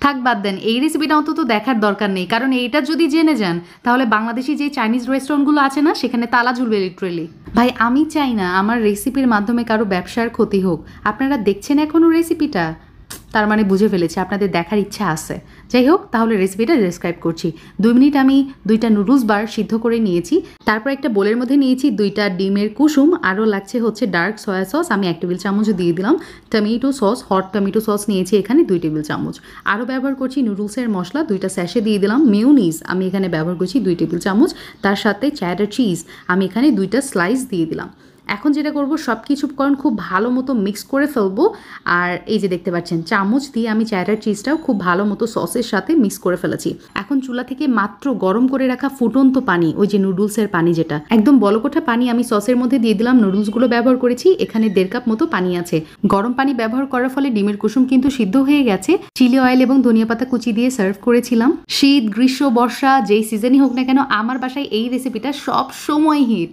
থাক বাদ দেন, এই রেসিপিটা অন্তত দেখার দরকার নেই, কারণ এইটা যদি জেনে যান তাহলে বাংলাদেশি যে চাইনিজ রেস্টুরেন্টগুলো আছে না সেখানে তালা ঝুলবে লিটারেলি। ভাই আমি চাই না আমার রেসিপির মাধ্যমে কারো ব্যবসার ক্ষতি হোক। আপনারা দেখছেন এখনও রেসিপিটা, তার মানে বুঝে ফেলেছি আপনাদের দেখার ইচ্ছা আছে। যাই হোক, তাহলে রেসিপিটা ডেসক্রাইব করছি। 2 মিনিট আমি 2টা নুডলস বার সিদ্ধ করে নিয়েছি। তারপর একটা বোলের মধ্যে নিয়েছি 2টা ডিমের কুসুম, আরও লাগছে হচ্ছে ডার্ক সয়া সস, আমি 1 টেবিল চামচ দিয়ে দিলাম। Tomato sauce, hot tomato sauce নিয়েছি এখানে 2 টেবিল চামচ। আরও ব্যবহার করছি নুডলসের মশলা, 2টা স্যাশে দিয়ে দিলাম। মেয়োনিজ আমি এখানে ব্যবহার করছি 2 টেবিল চামচ। তার সাথে চ্যাডার চিজ আমি এখানে 2টা স্লাইস দিয়ে দিলাম। এখন যেটা করব, সব কিছু উপকরণ খুব ভালো মতো মিক্স করে ফেলবো। আর এই যে দেখতে পাচ্ছেন চামচ দিয়ে আমি চ্যাডার চিজটাও খুব ভালো মতো সসের সাথে মিক্স করে ফেলেছি। এখন চুলা থেকে মাত্র গরম করে রাখা ফুটন্ত পানি, ওই যে নুডলসের পানি, যেটা একদম বলকোঠা পানি, আমি সসের মধ্যে দিয়ে দিলাম। নুডলসগুলো ব্যবহার করেছি এখানে 1.5 কাপ মতো পানি আছে। গরম পানি ব্যবহার করার ফলে ডিমের কুসুম কিন্তু সিদ্ধ হয়ে গেছে। চিলি অয়েল এবং ধনিয়া পাতা কুচি দিয়ে সার্ভ করেছিলাম। শীত, গ্রীষ্ম, বর্ষা যেই সিজনই হোক না কেন, আমার বাসায় এই রেসিপিটা সব সময় হিট।